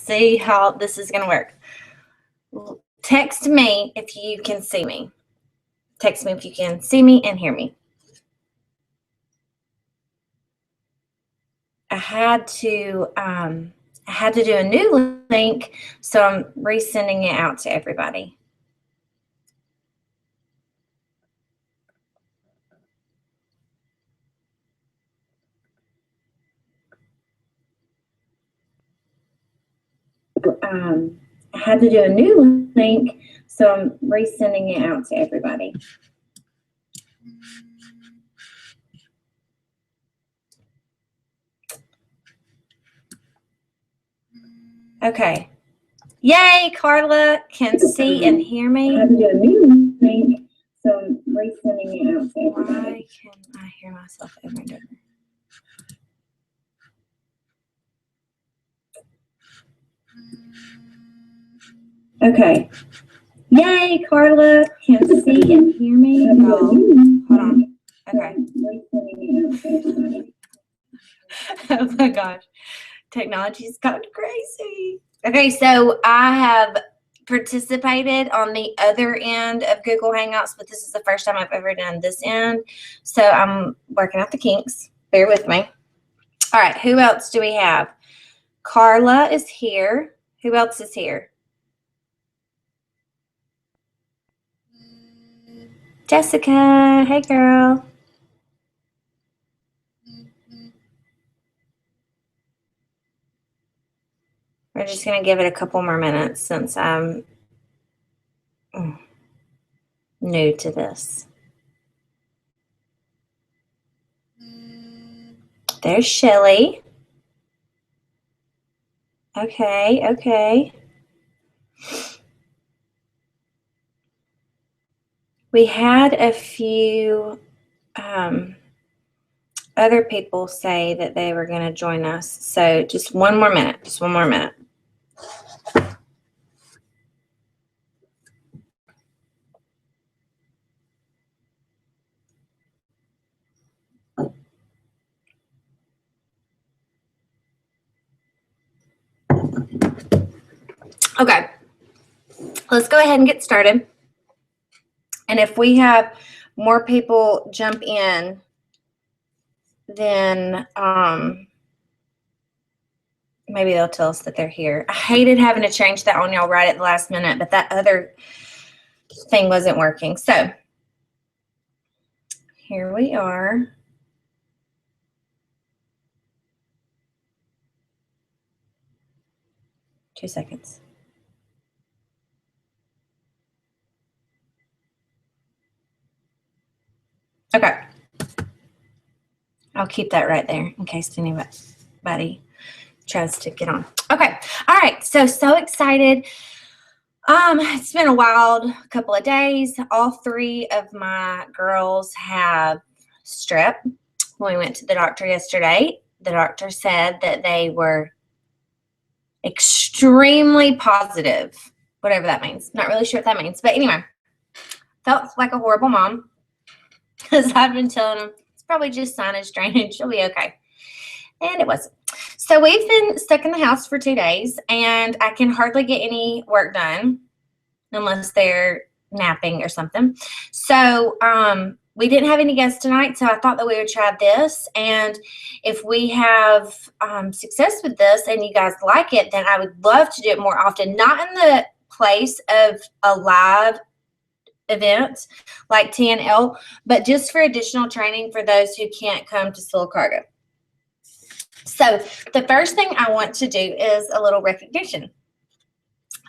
see how this is going to work. Text me if you can see me. Text me if you can see me and hear me. I had to do a new link, so I'm resending it out to everybody. I had to do a new link, so I'm resending it out to everybody. Okay. Yay, Carla can see and hear me. I had to do a new link, so I'm resending it out to everybody. Why can I hear myself over and over? Okay. Yay, Carla can see and hear me. Oh, hold on. Okay. Oh my gosh. Technology's gotten crazy. Okay, so I have participated on the other end of Google Hangouts, but this is the first time I've ever done this end. So I'm working out the kinks. Bear with me. All right, who else do we have? Carla is here. Who else is here? Jessica. Hey, girl. We're just going to give it a couple more minutes since I'm new to this. There's Shelly. Okay, okay. We had a few other people say that they were going to join us. So just one more minute. Just one more minute. Okay. Let's go ahead and get started. And if we have more people jump in, then maybe they'll tell us that they're here. I hated having to change that on y'all right at the last minute, but that other thing wasn't working. So here we are. Two seconds. Okay. I'll keep that right there in case anybody tries to get on. Okay. All right. So excited. It's been a wild couple of days. All three of my girls have strep. When we went to the doctor yesterday, the doctor said that they were extremely positive, whatever that means. Not really sure what that means. But anyway, felt like a horrible mom because I've been telling them it's probably just sinus drainage. She'll be okay. And it wasn't. So we've been stuck in the house for 2 days, and I can hardly get any work done unless they're napping or something. So we didn't have any guests tonight, so I thought that we would try this. And if we have success with this and you guys like it, then I would love to do it more often. Not in the place of a live event like TNL, but just for additional training for those who can't come to Sylacauga. So the first thing I want to do is a little recognition.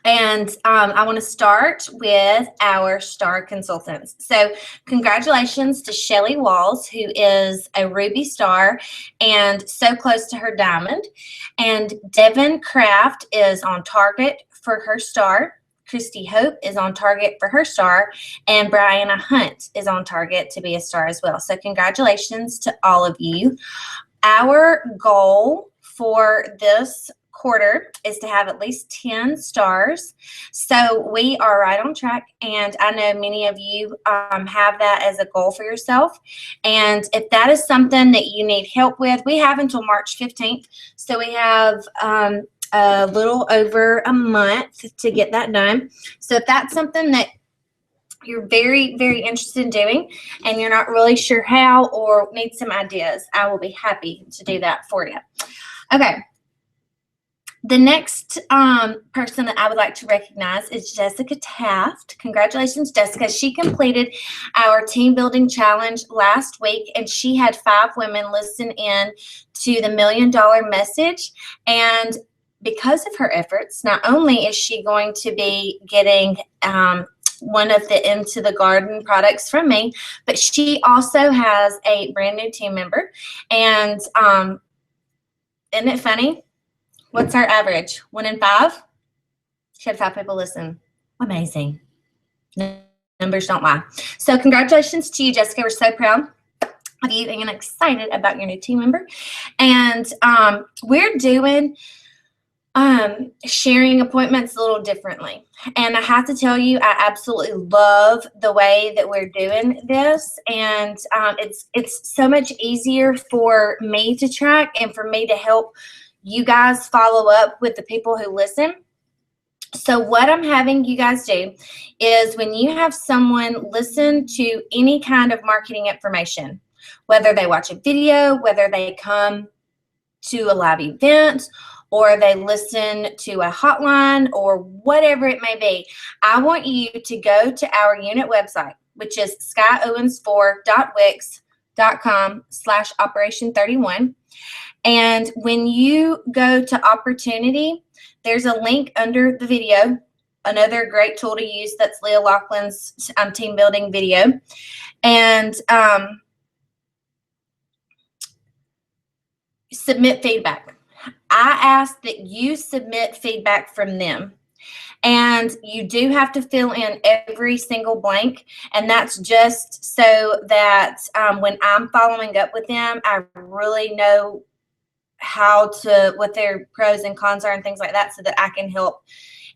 And I want to start with our star consultants. So congratulations to Shelly Walls, who is a Ruby Star and so close to her diamond. And Devin Kraft is on target for her star. Christy Hope is on target for her star. And Brianna Hunt is on target to be a star as well. So congratulations to all of you. Our goal for this quarter is to have at least 10 stars. So we are right on track, and I know many of you have that as a goal for yourself. And if that is something that you need help with, we have until March 15th. So we have a little over a month to get that done. So if that's something that you're very, very interested in doing and you're not really sure how or need some ideas, I will be happy to do that for you. Okay. The next person that I would like to recognize is Jessica Taft. Congratulations, Jessica. She completed our team building challenge last week, and she had 5 women listen in to the $1 Million Message. And because of her efforts, not only is she going to be getting one of the Into the Garden products from me, but she also has a brand new team member. And isn't it funny? What's our average? 1 in 5? She had 5 people listen. Amazing. Numbers don't lie. So congratulations to you, Jessica. We're so proud of you and excited about your new team member. And we're doing sharing appointments a little differently. And I have to tell you, I absolutely love the way that we're doing this. And it's so much easier for me to track and for me to help you guys follow up with the people who listen. So what I'm having you guys do is when you have someone listen to any kind of marketing information, whether they watch a video, whether they come to a live event, or they listen to a hotline, or whatever it may be, I want you to go to our unit website, which is skyowens4.wix.com/operation31. And when you go to opportunity, there's a link under the video, another great tool to use. That's Leah Laughlin's team building video. And submit feedback. I ask that you submit feedback from them. And you do have to fill in every single blank. And that's just so that when I'm following up with them, I really know what their pros and cons are and things like that, so that I can help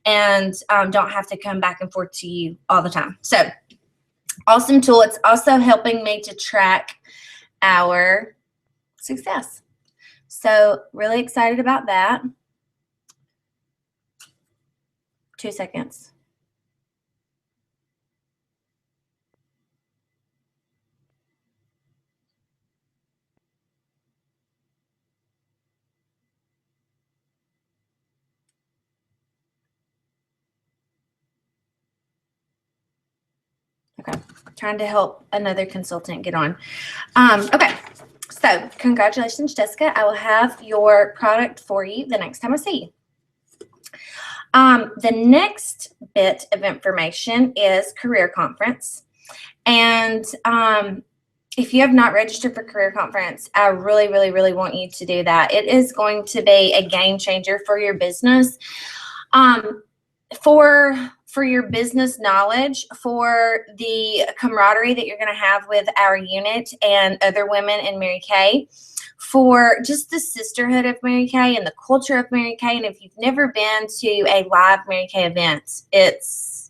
and don't have to come back and forth to you all the time. So awesome tool. It's also helping me to track our success. So really excited about that. 2 seconds. Okay, trying to help another consultant get on. Okay, so congratulations, Jessica. I will have your product for you the next time I see you. The next bit of information is Career Conference. And if you have not registered for Career Conference, I really, really, really want you to do that. It is going to be a game changer for your business. For your business knowledge, for the camaraderie that you're going to have with our unit and other women in Mary Kay, for just the sisterhood of Mary Kay and the culture of Mary Kay. And if you've never been to a live Mary Kay event, this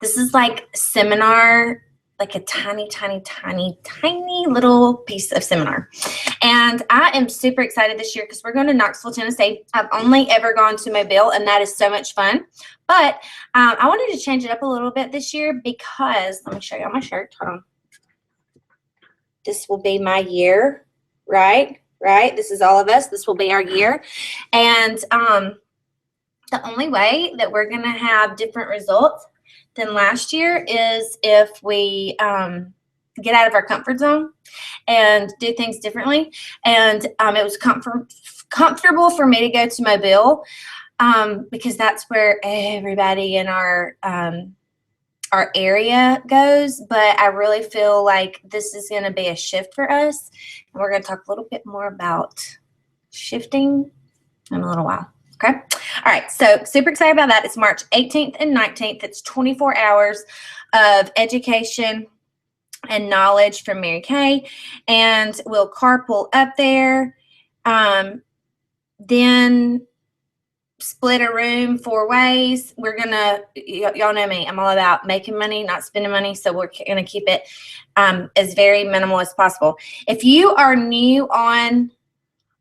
is like seminar, like a tiny, tiny, tiny, tiny little piece of seminar. And I am super excited this year because we're going to Knoxville, Tennessee. I've only ever gone to Mobile, and that is so much fun. But I wanted to change it up a little bit this year because, let me show you on my shirt. Hold on. This will be my year, right? This is all of us. This will be our year. And the only way that we're going to have different results than last year is if we get out of our comfort zone and do things differently. And it was comfortable for me to go to Mobile because that's where everybody in our area goes. But I really feel like this is going to be a shift for us. And we're going to talk a little bit more about shifting in a little while. Okay. All right. So super excited about that. It's March 18th and 19th. It's 24 hours of education and knowledge from Mary Kay. And we'll carpool up there. Then split a room 4 ways. We're going to, y'all know me, I'm all about making money, not spending money. So we're going to keep it as very minimal as possible. If you are new on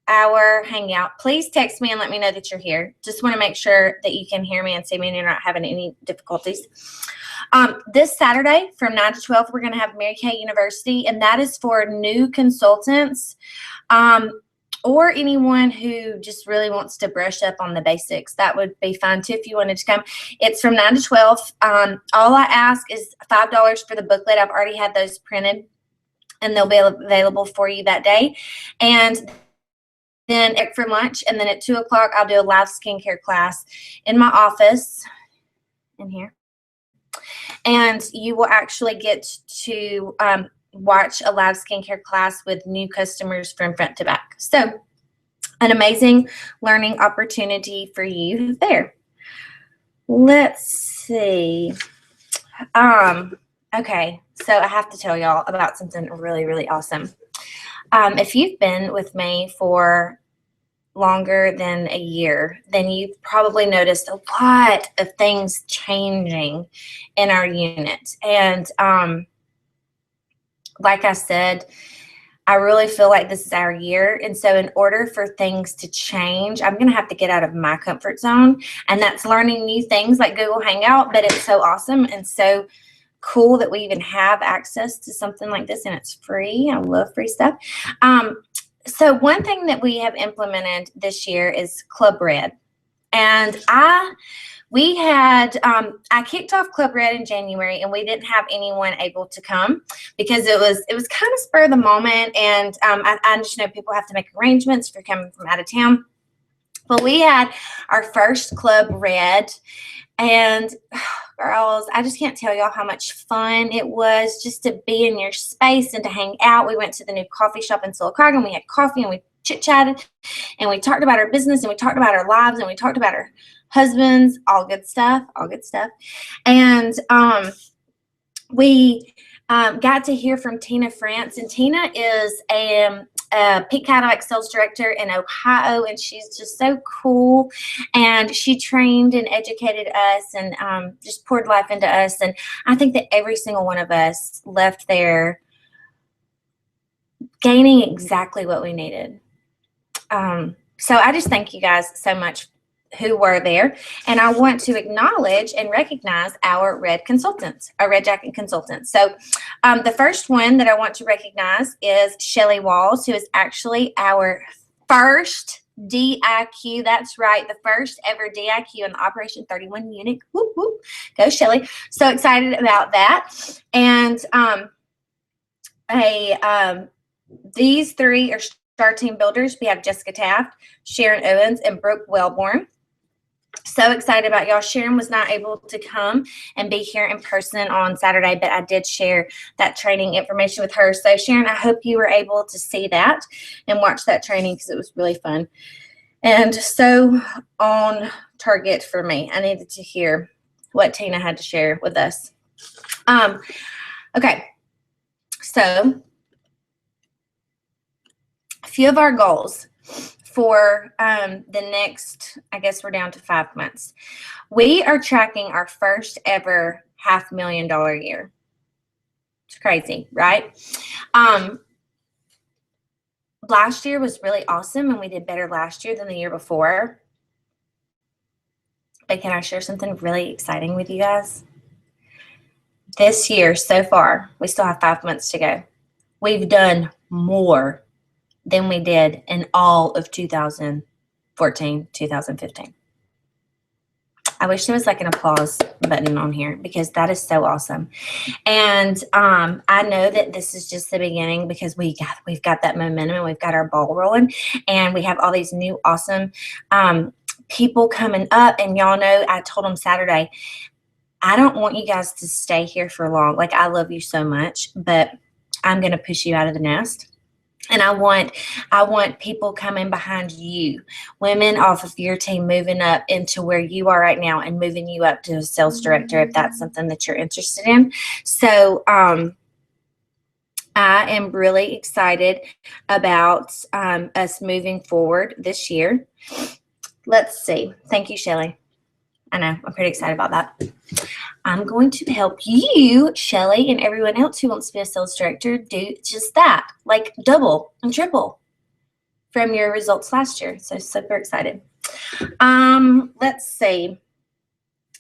our hangout, please text me and let me know that you're here. Just want to make sure that you can hear me and see me and you're not having any difficulties. This Saturday from 9 to 12, we're going to have Mary Kay University, and that is for new consultants or anyone who just really wants to brush up on the basics. That would be fun too if you wanted to come. It's from 9 to 12. All I ask is $5 for the booklet. I've already had those printed, and they'll be available for you that day. And then for lunch, and then at 2 o'clock, I'll do a live skincare class in my office in here. And you will actually get to watch a live skincare class with new customers from front to back. So an amazing learning opportunity for you there. Let's see. Okay, so I have to tell y'all about something really, really awesome. If you've been with me for longer than a year, then you've probably noticed a lot of things changing in our unit. And like I said, I really feel like this is our year. And so in order for things to change, I'm going to have to get out of my comfort zone. And that's learning new things like Google Hangout. But it's so awesome and so cool that we even have access to something like this, and it's free. I love free stuff. So one thing that we have implemented this year is Club Red. And I kicked off Club Red in January, and we didn't have anyone able to come because it was kind of spur of the moment. And I just know people have to make arrangements for coming from out of town. But we had our first Club Red, and girls, I just can't tell y'all how much fun it was just to be in your space and to hang out. We went to the new coffee shop in Sylacauga, and we had coffee, and we chit-chatted, and we talked about our business, and we talked about our lives, and we talked about our husbands, all good stuff. And we got to hear from Tina France, and Tina is a Peak Cadillac sales director in Ohio, and she's just so cool. And she trained and educated us and just poured life into us. And I think that every single one of us left there gaining exactly what we needed. So I just thank you guys so much who were there. And I want to acknowledge and recognize our Red consultants, our Red Jacket consultants. So the first one that I want to recognize is Shelly Walls, who is actually our first DIQ. That's right, the first ever DIQ in the Operation 31 unit. Whoop, whoop. Go, Shelly. So excited about that. And these three are Star Team Builders. We have Jessica Taft, Sharon Owens, and Brooke Wellborn. So excited about y'all. Sharon was not able to come and be here in person on Saturday, but I did share that training information with her. So Sharon, I hope you were able to see that and watch that training because it was really fun. And so on target for me. I needed to hear what Tina had to share with us. Okay, so a few of our goals for the next, I guess we're down to 5 months. We are tracking our first ever $500,000 year. It's crazy, right? Last year was really awesome, and we did better last year than the year before. But can I share something really exciting with you guys? This year so far, we still have 5 months to go. We've done more than we did in all of 2014, 2015. I wish there was like an applause button on here because that is so awesome. And I know that this is just the beginning because we've got that momentum and we've got our ball rolling, and we have all these new awesome people coming up. And y'all know I told them Saturday, I don't want you guys to stay here for long. Like, I love you so much, but I'm going to push you out of the nest. And I want people coming behind you, women off of your team moving up into where you are right now and moving you up to a sales director if that's something that you're interested in. So I am really excited about us moving forward this year. Let's see. Thank you, Shelly. I know, I'm pretty excited about that. I'm going to help you, Shelly, and everyone else who wants to be a sales director do just that, like double and triple. from your results last year. So super excited. Let's see.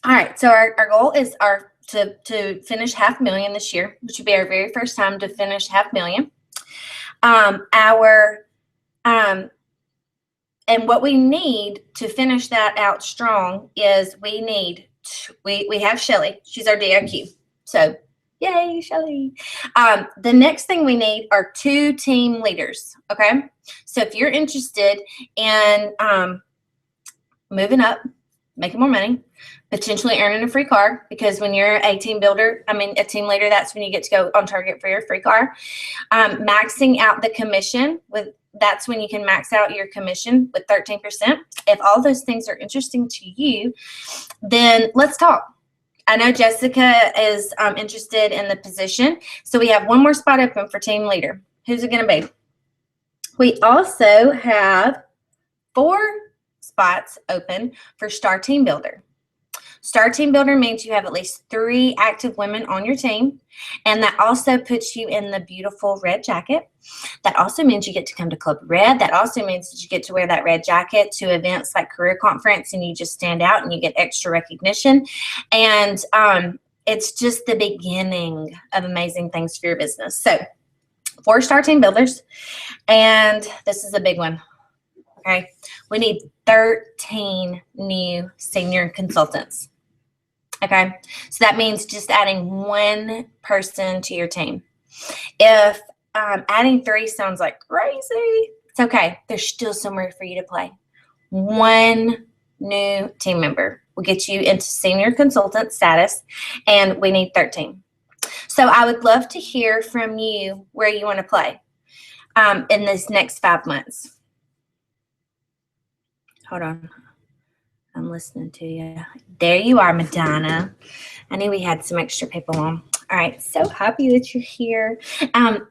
All right, so our goal is to finish $500,000 this year, which would be our very first time to finish $500,000. And what we need to finish that out strong is we have Shelly. She's our DIQ. So yay, Shelly. The next thing we need are 2 team leaders. Okay. So if you're interested in moving up, making more money, potentially earning a free car, because when you're a team leader, that's when you get to go on target for your free car. Maxing out the commission that's when you can max out your commission with 13%. If all those things are interesting to you, then let's talk. I know Jessica is interested in the position. So we have one more spot open for team leader. Who's it going to be? We also have 4 spots open for Star Team Builder. Star Team Builder means you have at least 3 active women on your team, and that also puts you in the beautiful red jacket. That also means you get to come to Club Red. That also means that you get to wear that red jacket to events like Career Conference, and you just stand out and you get extra recognition. And it's just the beginning of amazing things for your business. So 4 Star Team Builders, and this is a big one. Okay, we need 13 new senior consultants. Okay, so that means just adding 1 person to your team. If adding 3 sounds like crazy, it's okay. There's still somewhere for you to play. 1 new team member will get you into senior consultant status, and we need 13. So I would love to hear from you where you want to play in this next 5 months. Hold on. I'm listening to you. There you are, Madonna. I knew we had some extra people on. All right. So happy that you're here.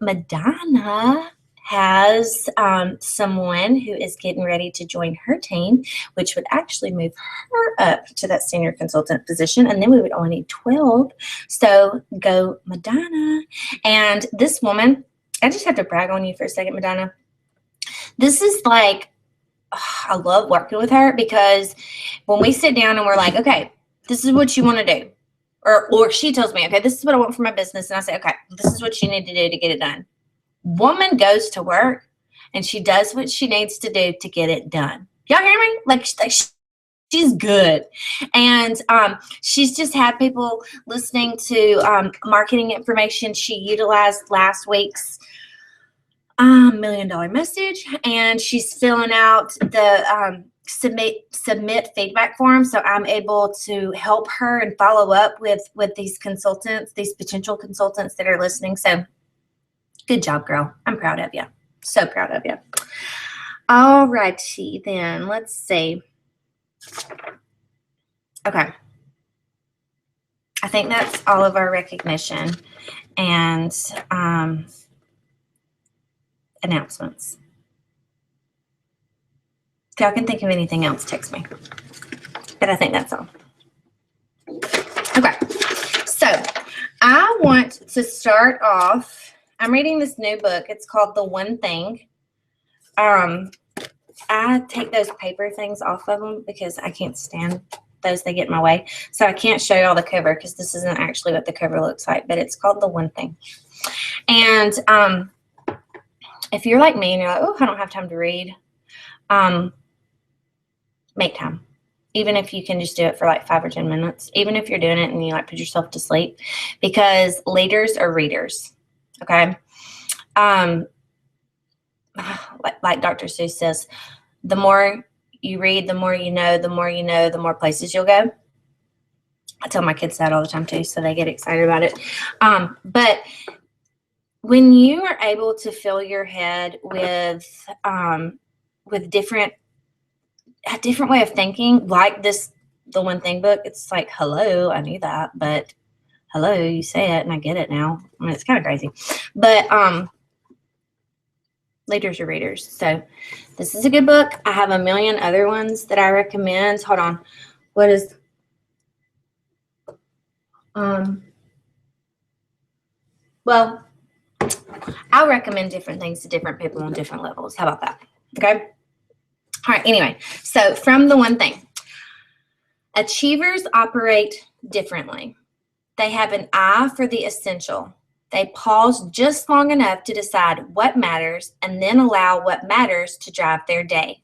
Madonna has someone who is getting ready to join her team, which would actually move her up to that senior consultant position. And then we would only need 12. So go, Madonna. And this woman, I just have to brag on you for a second, Madonna. This is like, I love working with her, because when we sit down and we're like, okay, this is what you want to do. Or she tells me, okay, this is what I want for my business. And I say, okay, this is what you need to do to get it done. Woman goes to work and she does what she needs to do to get it done. Y'all hear me? Like she's good. And she's just had people listening to marketing information. She utilized last week's $1 million message, and she's filling out the submit feedback form, so I'm able to help her and follow up with these consultants, these potential consultants that are listening. So good job, girl. I'm proud of you. So proud of you. All righty then. Let's see. Okay. I think that's all of our recognition and announcements. If y'all can think of anything else, text me. But I think that's all. Okay. So I want to start off. I'm reading this new book. It's called The One Thing. I take those paper things off of them because I can't stand those. They get in my way. So I can't show you all the cover because this isn't actually what the cover looks like, but it's called The One Thing. And if you're like me and you're like, oh, I don't have time to read, make time. Even if you can just do it for like 5 or 10 minutes, even if you're doing it and you like put yourself to sleep, because leaders are readers. Okay. Like Dr. Seuss says, the more you read, the more you know, the more you know, the more places you'll go. I tell my kids that all the time too, so they get excited about it. But when you are able to fill your head with a different way of thinking, like the One Thing book, it's like, hello, I knew that, but hello, you say it and I get it now. I mean, it's kind of crazy, but leaders are readers. So this is a good book. I have a million other ones that I recommend. Hold on. What is well, I'll recommend different things to different people on different levels. How about that? Okay. All right. Anyway, so from the one thing, achievers operate differently. They have an eye for the essential. They pause just long enough to decide what matters and then allow what matters to drive their day.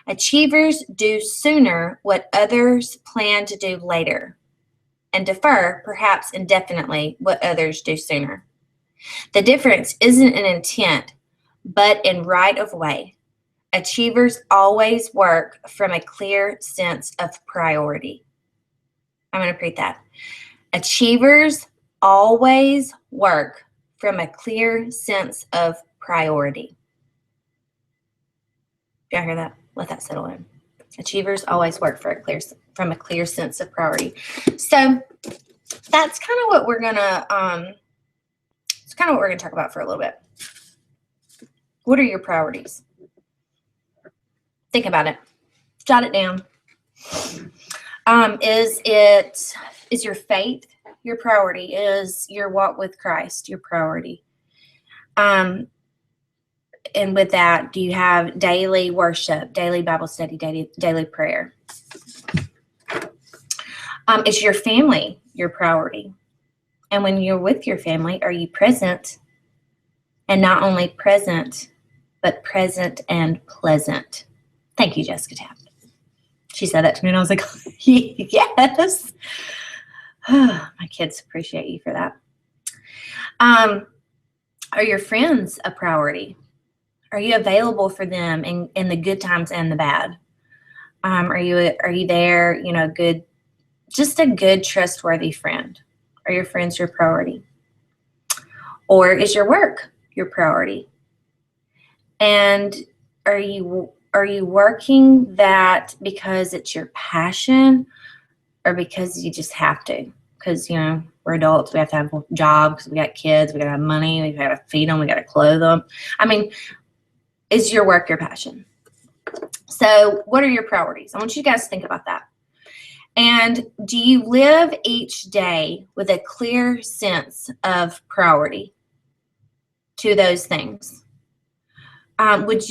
Achievers do sooner what others plan to do later and defer, perhaps indefinitely, what others do sooner. The difference isn't in intent, but in right of way. Achievers always work from a clear sense of priority. I'm going to repeat that. Achievers always work from a clear sense of priority. Y'all hear that? Let that settle in. Achievers always work from a clear sense of priority. So that's kind of what we're gonna talk about for a little bit. What are your priorities? Think about it. Jot it down. Is your faith your priority? Is your walk with Christ your priority? And with that, do you have daily worship, daily Bible study, daily prayer? Is your family your priority? And when you're with your family, are you present? And not only present, but present and pleasant. Thank you, Jessica Tapp. She said that to me, and I was like, yes. My kids appreciate you for that. Are your friends a priority? Are you available for them in the good times and the bad? Are you there, just a good, trustworthy friend? Are your friends your priority? Or is your work your priority? And are you working that because it's your passion or because you just have to? Because, we're adults. We have to have jobs. We got kids. We got to have money. We got to feed them. We got to clothe them. I mean, is your work your passion? So what are your priorities? I want you guys to think about that. And do you live each day with a clear sense of priority to those things? Would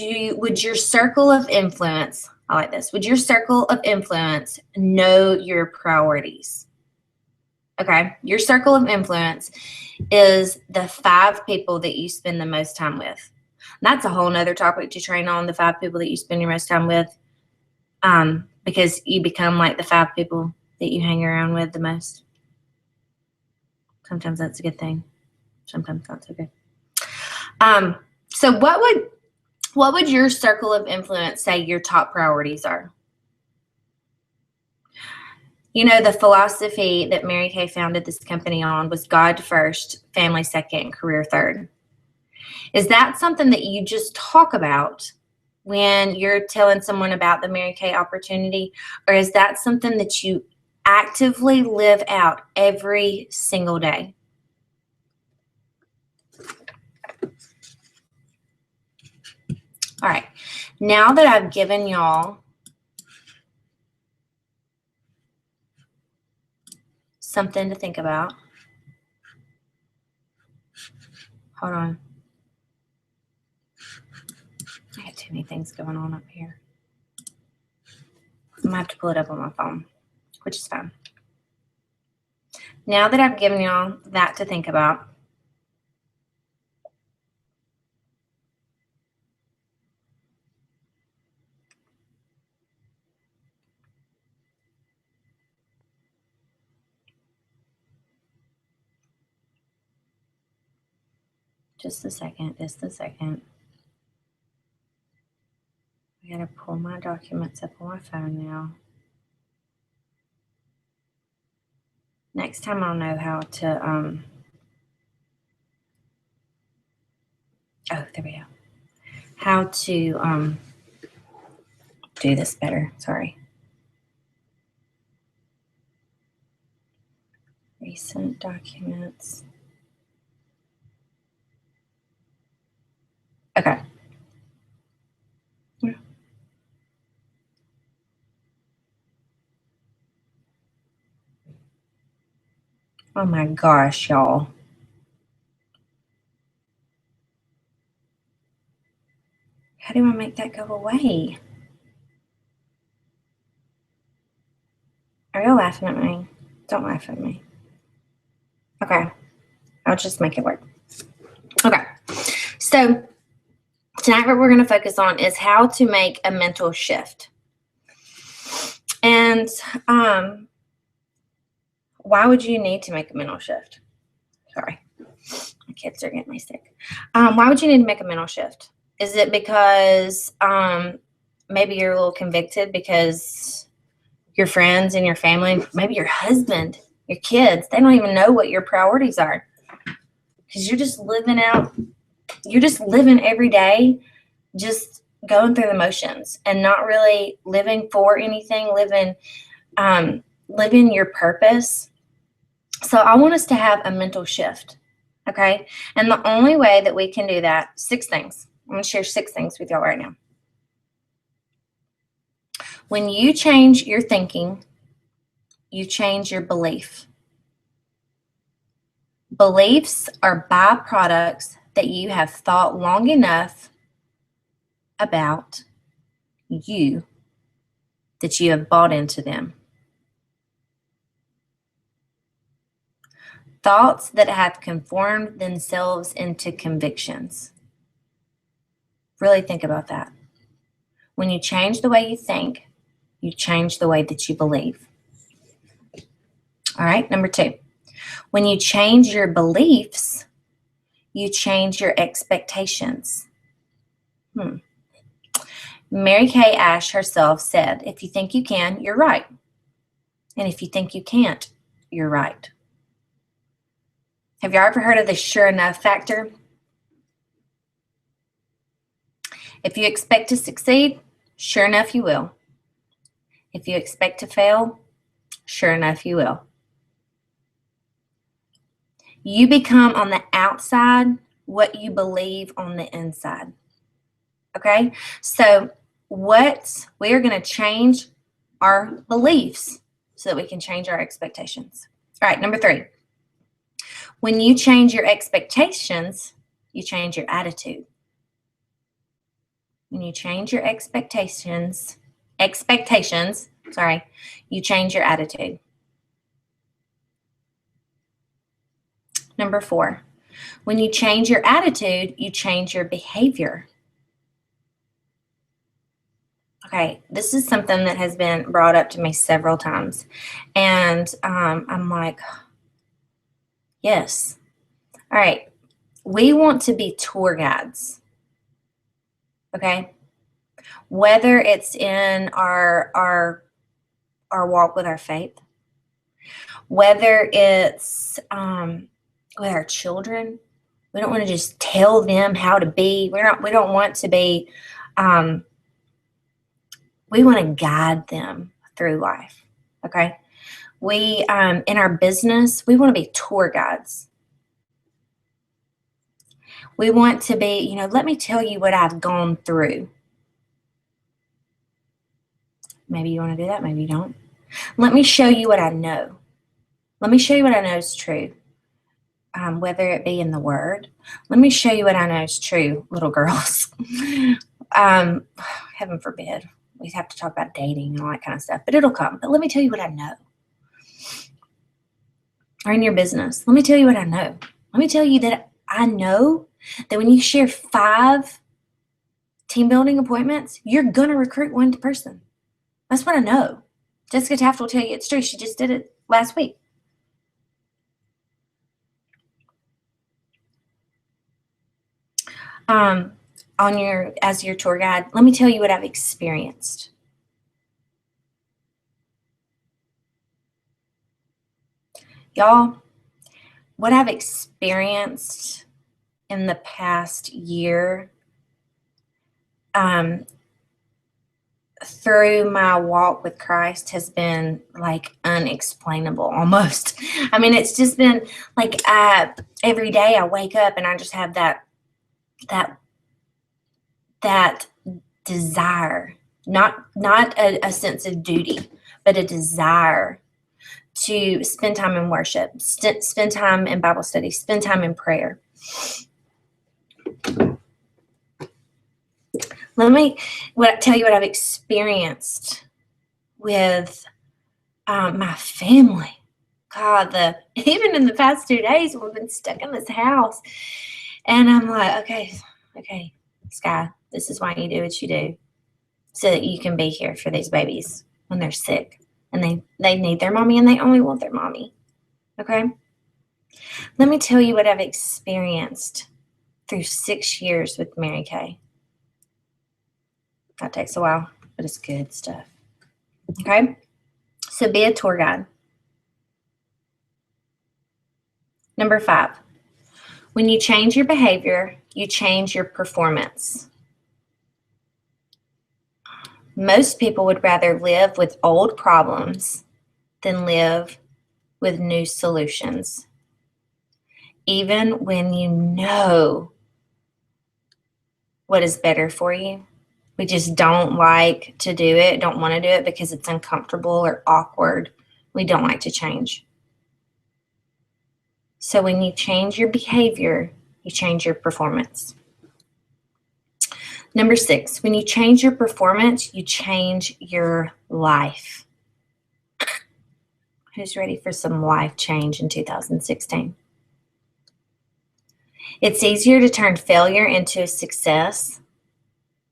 your circle of influence, I like this, would your circle of influence know your priorities? Okay, your circle of influence is the 5 people that you spend the most time with. And that's a whole nother topic to train on, the 5 people that you spend your most time with, because you become like the 5 people that you hang around with the most. Sometimes that's a good thing. Sometimes not so good. So what would your circle of influence say your top priorities are? The philosophy that Mary Kay founded this company on was God first, family second, career third. Is that something that you just talk about when you're telling someone about the Mary Kay opportunity? Or is that something that you actively live out every single day? All right. Now that I've given y'all something to think about. Hold on. I got too many things going on up here. I'm going to have to pull it up on my phone, which is fine. Now that I've given y'all that to think about, just a second. I gotta pull my documents up on my phone now. Next time I'll know how to, oh, there we go. How to do this better. Sorry. Recent documents. Okay. Oh my gosh, y'all. How do I make that go away? Are you laughing at me? Don't laugh at me. Okay. I'll just make it work. Okay. So tonight what we're going to focus on is how to make a mental shift. And why would you need to make a mental shift? Sorry. My kids are getting me sick. Why would you need to make a mental shift? Is it because maybe you're a little convicted because your friends and your family, maybe your husband, your kids, they don't even know what your priorities are because you're just living every day, just going through the motions and not really living for anything, living your purpose. So I want us to have a mental shift, okay? And the only way that we can do that, 6 things. I'm going to share 6 things with y'all right now. When you change your thinking, you change your belief. Beliefs are byproducts that you have thought long enough about you that you have bought into them. Thoughts that have conformed themselves into convictions. Really think about that. When you change the way you think, you change the way that you believe. All right, number 2. When you change your beliefs, you change your expectations. Mary Kay Ash herself said, if you think you can, you're right. And if you think you can't, you're right. Have you ever heard of the sure enough factor? If you expect to succeed, sure enough you will. If you expect to fail, sure enough you will. You become on the outside what you believe on the inside. Okay? So we are going to change our beliefs so that we can change our expectations. All right, number 3. When you change your expectations, you change your attitude. When you change your expectations, you change your attitude. Number 4, when you change your attitude, you change your behavior. Okay, this is something that has been brought up to me several times. And I'm like, yes. All right, we want to be tour guides. Okay? Whether it's in our walk with our faith, whether it's with our children, we don't want to just tell them how to be. We don't want to be. We want to guide them through life. Okay, we in our business, we want to be tour guides. We want to be, let me tell you what I've gone through. Maybe you want to do that, maybe you don't. Let me show you what I know. Let me show you what I know is true, whether it be in the Word. Let me show you what I know is true, little girls. Heaven forbid. We have to talk about dating and all that kind of stuff, but it'll come. But let me tell you what I know. Or in your business, let me tell you what I know. Let me tell you that I know that when you share 5 team building appointments, you're going to recruit 1 person. That's what I know. Jessica Taft will tell you it's true. She just did it last week. As your tour guide, let me tell you what I've experienced. Y'all, what I've experienced in the past year, through my walk with Christ has been like unexplainable almost. I mean, it's just been like every day I wake up and I just have that desire, not a sense of duty, but a desire to spend time in worship, spend time in Bible study, spend time in prayer. Let me tell you what I've experienced with my family. God, even in the past 2 days, we've been stuck in this house, and I'm like, okay, Sky, this is why you do what you do, so that you can be here for these babies when they're sick and they need their mommy and they only want their mommy. Okay? Let me tell you what I've experienced through 6 years with Mary Kay. That takes a while, but it's good stuff. Okay? So be a tour guide. Number 5, when you change your behavior, you change your performance. Most people would rather live with old problems than live with new solutions. Even when you know what is better for you, we just don't like to do it, don't want to do it because it's uncomfortable or awkward. We don't like to change. So when you change your behavior, you change your performance. Number 6, when you change your performance, you change your life. Who's ready for some life change in 2016? It's easier to turn failure into a success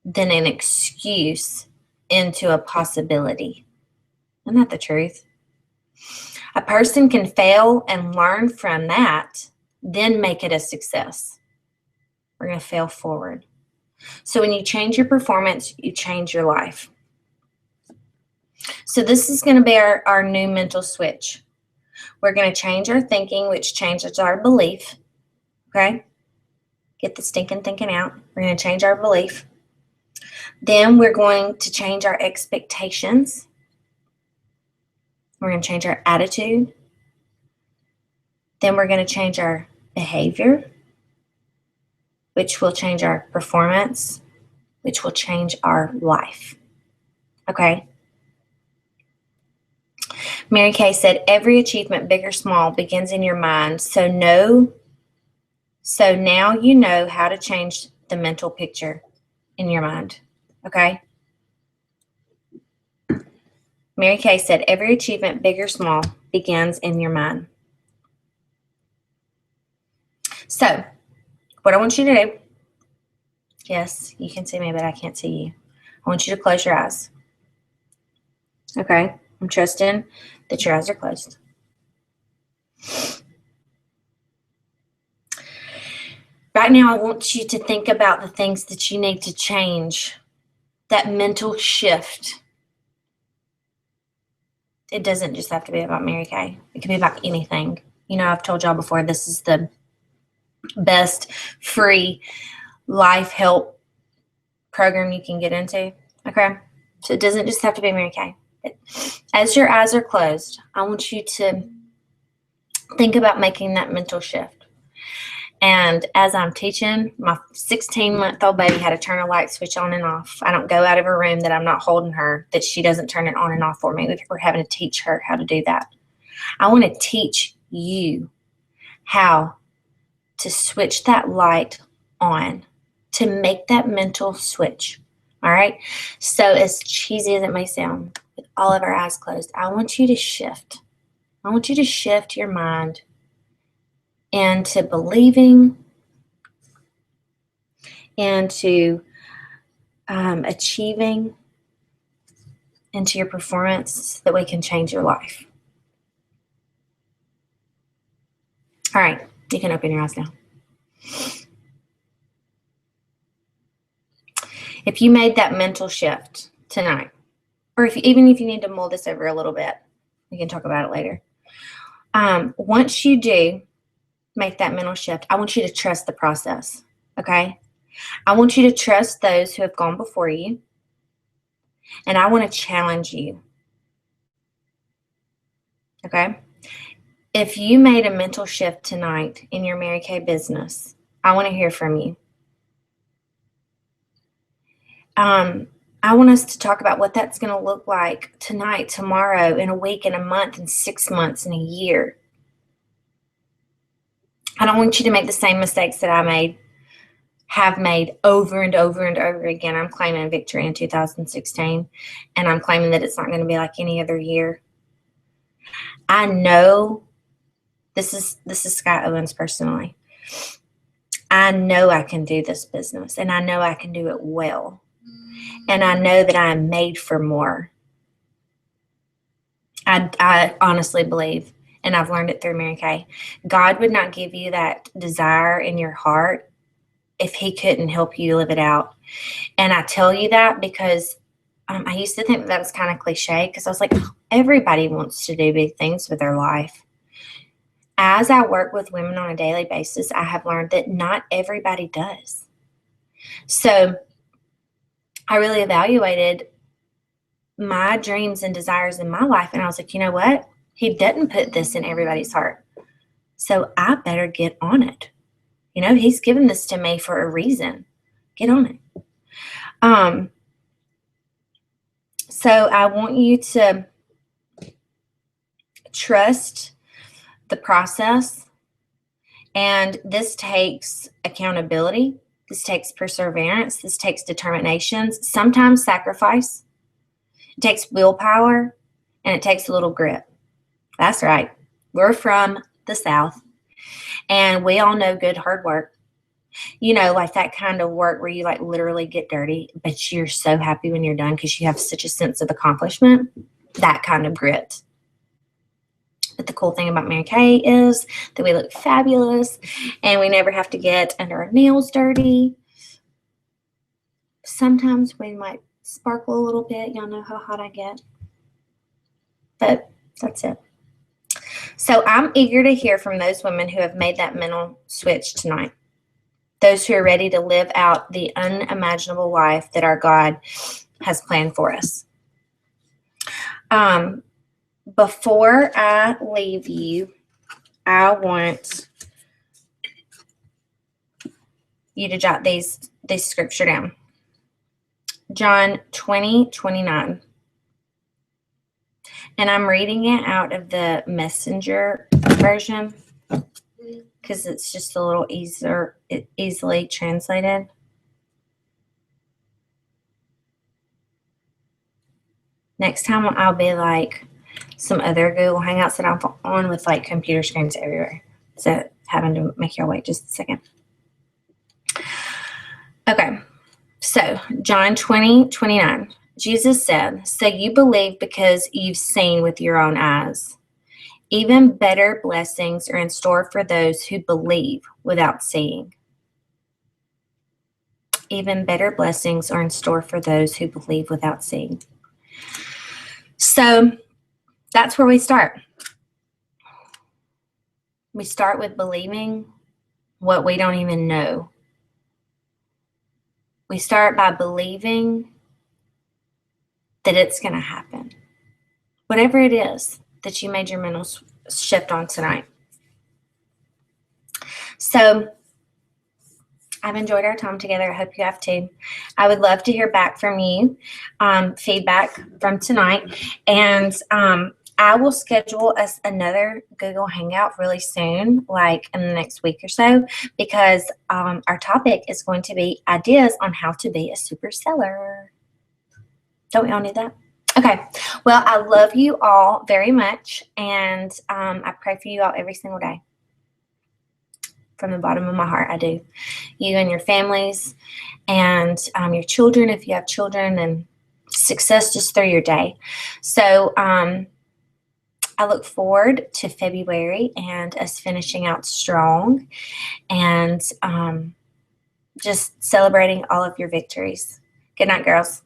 than an excuse into a possibility. Isn't that the truth? A person can fail and learn from that, then make it a success. We're going to fail forward. So when you change your performance, you change your life. So this is going to be our new mental switch. We're going to change our thinking, which changes our belief. Okay? Get the stinking thinking out. We're going to change our belief. Then we're going to change our expectations. We're going to change our attitude. Then we're going to change our behavior, which will change our performance, which will change our life. Okay? Mary Kay said, every achievement, big or small, begins in your mind. So now you know how to change the mental picture in your mind. Okay? Mary Kay said, every achievement, big or small, begins in your mind. So, what I want you to do, yes, you can see me, but I can't see you. I want you to close your eyes. Okay? I'm trusting that your eyes are closed. Right now, I want you to think about the things that you need to change, that mental shift. It doesn't just have to be about Mary Kay. It can be about anything. You know, I've told y'all before, this is the best free life help program you can get into. Okay? So it doesn't just have to be Mary Kay. As your eyes are closed, I want you to think about making that mental shift. And as I'm teaching, my 16-month-old baby had to turn a light switch on and off. I don't go out of her room that I'm not holding her, that she doesn't turn it on and off for me. We're having to teach her how to do that. I want to teach you how to switch that light on, to make that mental switch. All right? So as cheesy as it may sound, with all of our eyes closed, I want you to shift. I want you to shift your mind into believing, into achieving, into your performance, so that we can change your life. All right, you can open your eyes now. If you made that mental shift tonight, or even if you need to mull this over a little bit, we can talk about it later. Once you do make that mental shift, I want you to trust the process, okay? I want you to trust those who have gone before you, and I want to challenge you, okay? If you made a mental shift tonight in your Mary Kay business, I want to hear from you. I want us to talk about what that's going to look like tonight, tomorrow, in a week, in a month, in 6 months, in a year. I don't want you to make the same mistakes that I made. have made over and over and over again. I'm claiming victory in 2016, and I'm claiming that it's not going to be like any other year. I know this is Scott Owens personally. I know I can do this business, and I know I can do it well. And I know that I am made for more. I honestly believe, and I've learned it through Mary Kay, God would not give you that desire in your heart if he couldn't help you live it out. And I tell you that because I used to think that was kind of cliche, because I was like, everybody wants to do big things with their life. As I work with women on a daily basis, I have learned that not everybody does. So I really evaluated my dreams and desires in my life, and I was like, you know what? He didn't put this in everybody's heart. So I better get on it. You know, he's given this to me for a reason. Get on it. So I want you to trust the process. And this takes accountability. This takes perseverance. This takes determination. Sometimes sacrifice. It takes willpower. And it takes a little grit. That's right. We're from the South. And we all know good hard work. You know, like that kind of work where you like literally get dirty, but you're so happy when you're done because you have such a sense of accomplishment. That kind of grit. But the cool thing about Mary Kay is that we look fabulous and we never have to get under our nails dirty. Sometimes we might sparkle a little bit. Y'all know how hot I get. But that's it. So I'm eager to hear from those women who have made that mental switch tonight. Those who are ready to live out the unimaginable life that our God has planned for us. Before I leave you, I want you to jot this scripture down. John 20:29. And I'm reading it out of the Messenger version because it's just a little easily translated. Next time I'll be like some other Google Hangouts that I'm on with like computer screens everywhere. So having to make y'all wait just a second. Okay. So John 20:29. Jesus said, so you believe because you've seen with your own eyes. Even better blessings are in store for those who believe without seeing. Even better blessings are in store for those who believe without seeing. So that's where we start. We start with believing what we don't even know. We start by believing that it's going to happen. Whatever it is that you made your mental shift on tonight. So I've enjoyed our time together. I hope you have too. I would love to hear back from you, feedback from tonight. And I will schedule us another Google Hangout really soon, like in the next week or so, because our topic is going to be ideas on how to be a super seller. Don't we all need that? Okay. Well, I love you all very much, and I pray for you all every single day. From the bottom of my heart, I do. You and your families and your children, if you have children, and success just through your day. So I look forward to February and us finishing out strong and just celebrating all of your victories. Good night, girls.